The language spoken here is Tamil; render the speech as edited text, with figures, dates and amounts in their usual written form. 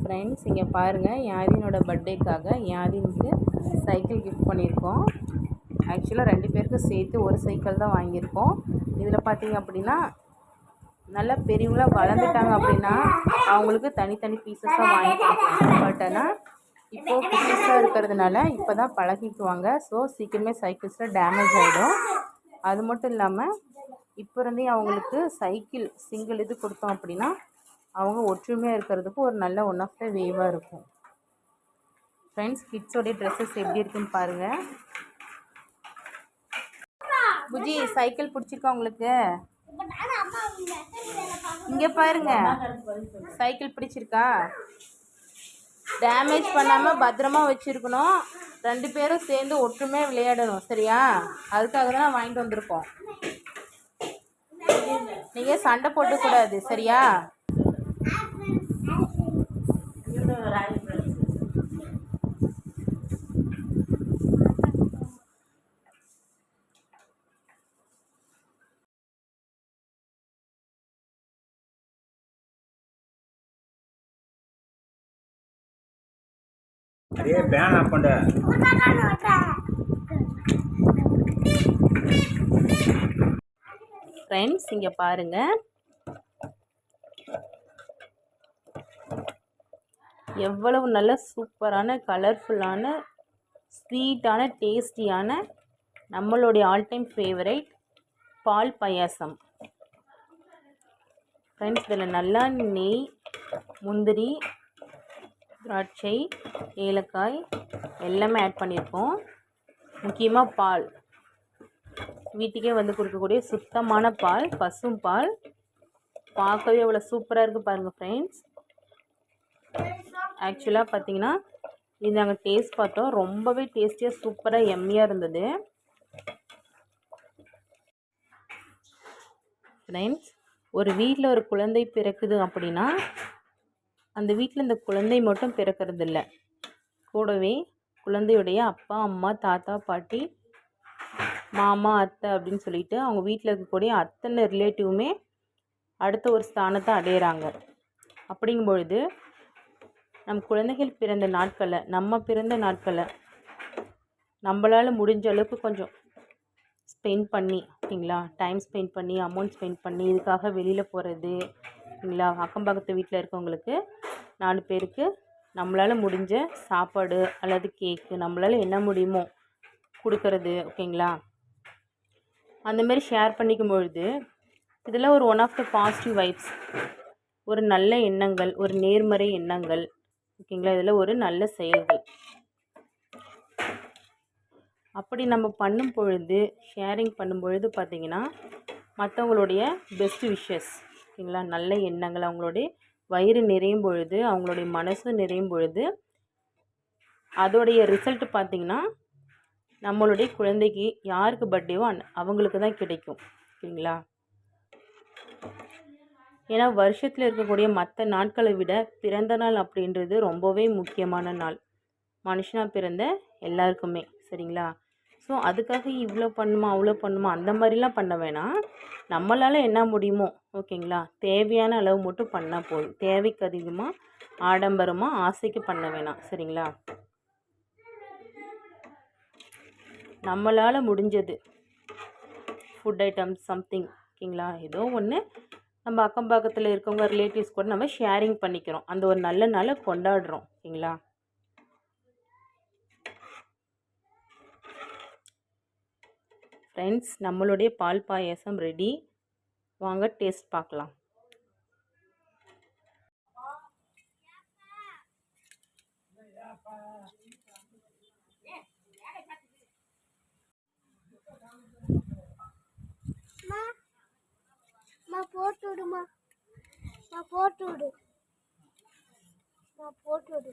ஃப்ரெண்ட்ஸ், இங்கே பாருங்கள், யாதினோட பர்த்டேக்காக யாதினுக்கு சைக்கிள் கிஃப்ட் பண்ணியிருக்கோம். ஆக்சுவலாக 2 பேருக்கு சேர்த்து ஒரு சைக்கிள் தான் வாங்கியிருக்கோம். இதில் பார்த்தீங்க அப்படின்னா நல்லா பெரியவங்களாக வளர்ந்துட்டாங்க அப்படின்னா அவங்களுக்கு தனித்தனி பீசஸாக வாங்கி கொடுப்போம். பட் ஆனால் இப்போது குட்டீஸாக இருக்கிறதுனால இப்போ தான் பழகிக்குவாங்க. ஸோ சீக்கிரமே சைக்கிள்ஸில் டேமேஜ் ஆகிடும். அது மட்டும் இல்லாமல் இப்போ இருந்தே அவங்களுக்கு சைக்கிள் சிங்கிள் இது கொடுத்தோம் அப்படின்னா அவங்க ஒற்றுமையாக இருக்கிறதுக்கு ஒரு நல்ல ஒன் ஆஃப் த வேவாக இருக்கும். ஃப்ரெண்ட்ஸ், கிட்ஸோடைய ட்ரெஸ்ஸஸ் எப்படி இருக்குன்னு பாருங்கள். புஜி, சைக்கிள் பிடிச்சிருக்கா உங்களுக்கு? இங்கே பாருங்க, சைக்கிள் பிடிச்சிருக்கா? டேமேஜ் பண்ணாமல் பத்திரமா வச்சுருக்கணும். 2 பேரும் சேர்ந்து ஒற்றுமையாக விளையாடணும், சரியா? அதுக்காக தான் வாங்கிட்டு வந்திருக்கோம். நீங்கள் சண்டை போட்டக்கூடாது, சரியா? अरे बैन हाಕೊಂಡೆ ஃப்ரெண்ட்ஸ், இங்கே பாருங்கள், எவ்வளவு நல்ல சூப்பரான கலர்ஃபுல்லான ஸ்வீட்டான டேஸ்டியான நம்மளுடைய ஆல் டைம் ஃபேவரைட் பால் பாயாசம். ஃப்ரெண்ட்ஸ், இதில் நல்லா நெய், முந்திரி, திராட்சை, ஏலக்காய் எல்லாமே ஆட் பண்ணியிருக்கோம். முக்கியமாக பால், வீட்டுக்கே வந்து கொடுக்கக்கூடிய சுத்தமான பால், பசும் பால். பார்க்கவே அவ்வளோ சூப்பராக இருக்குது பாருங்கள் ஃப்ரெண்ட்ஸ். ஆக்சுவலாக பார்த்தீங்கன்னா இது நாங்கள் டேஸ்ட் பார்த்தோம், ரொம்பவே டேஸ்டியாக சூப்பராக எம்மியாக இருந்தது. ஃப்ரெண்ட்ஸ், ஒரு வீட்டில் ஒரு குழந்தை பிறக்குது அப்படின்னா அந்த வீட்டில் இந்த குழந்தை மட்டும் பிறக்கிறதில்ல, கூடவே குழந்தையுடைய அப்பா, அம்மா, தாத்தா, பாட்டி, மாமா, அத்தை அப்படின்னு சொல்லிட்டு அவங்க வீட்டில் இருக்கக்கூடிய அத்தனை ரிலேட்டிவுமே அடுத்த ஒரு ஸ்தானத்தை அடையிறாங்க. அப்படிங்கும் பொழுது நம் குழந்தைகள் பிறந்த நாட்களை, நம்ம பிறந்த நாட்களை நம்மளால் முடிஞ்ச அளவுக்கு கொஞ்சம் ஸ்பெண்ட் பண்ணி, ஓகேங்களா, டைம் ஸ்பெண்ட் பண்ணி, அமௌண்ட் ஸ்பெண்ட் பண்ணி, இதுக்காக வெளியில் போகிறது, ஓகேங்களா, அக்கம் பக்கத்து வீட்டில் இருக்கவங்களுக்கு 4 பேருக்கு நம்மளால் முடிஞ்ச சாப்பாடு அல்லது கேக்கு நம்மளால் என்ன முடியுமோ கொடுக்கறது, ஓகேங்களா. அந்தமாரி ஷேர் பண்ணிக்கும் பொழுது இதெல்லாம் ஒரு one of the positive vibes, ஒரு நல்ல எண்ணங்கள், ஒரு நேர்மறை எண்ணங்கள், ஓகேங்களா. இதில் ஒரு நல்ல செயல்கள். அப்படி நம்ம பண்ணும் பொழுது, ஷேரிங் பண்ணும் பொழுது பார்த்திங்கன்னா மற்றவங்களுடைய பெஸ்ட் விஷஸ், ஓகேங்களா, நல்ல எண்ணங்கள், அவங்களுடைய வயிறு நிறையும் பொழுது, அவங்களுடைய மனசு நிறையும் பொழுது அதோடைய ரிசல்ட் பார்த்திங்கன்னா நம்மளுடைய குழந்தைக்கு யாருக்கு பர்த்டேவோ அவங்களுக்கு தான் கிடைக்கும், ஓகேங்களா. ஏன்னா வருஷத்தில் இருக்கக்கூடிய மற்ற நாட்களை விட பிறந்த நாள் அப்படின்றது ரொம்பவே முக்கியமான நாள், மனுஷனாக பிறந்த எல்லாருக்குமே, சரிங்களா. ஸோ அதுக்காக இவ்வளோ பண்ணுமா அவ்வளோ பண்ணுமா அந்த மாதிரிலாம் பண்ண வேணாம். நம்மளால் என்ன முடியுமோ, ஓகேங்களா, தேவையான அளவு மட்டும் பண்ணால் போதும். தேவைக்கு அதிகமாக ஆடம்பரமாக ஆசைக்கு பண்ண வேணாம், சரிங்களா. நம்மளால் முடிஞ்சது ஃபுட் ஐட்டம்ஸ் சம்திங், ஓகேங்களா, ஏதோ ஒன்று நம்ம அக்கம் பக்கத்தில் இருக்கவங்க ரிலேட்டிவ்ஸ் கூட நம்ம ஷேரிங் பண்ணிக்கிறோம், அந்த ஒரு நல்ல நாளை கொண்டாடுறோம், ஓகேங்களா. ஃப்ரெண்ட்ஸ், நம்மளுடைய பால் பாயாசம் ரெடி. வாங்க டேஸ்ட் பார்க்கலாம். போட்டு விடுமா, போட்டு விடு, போட்டு விடு.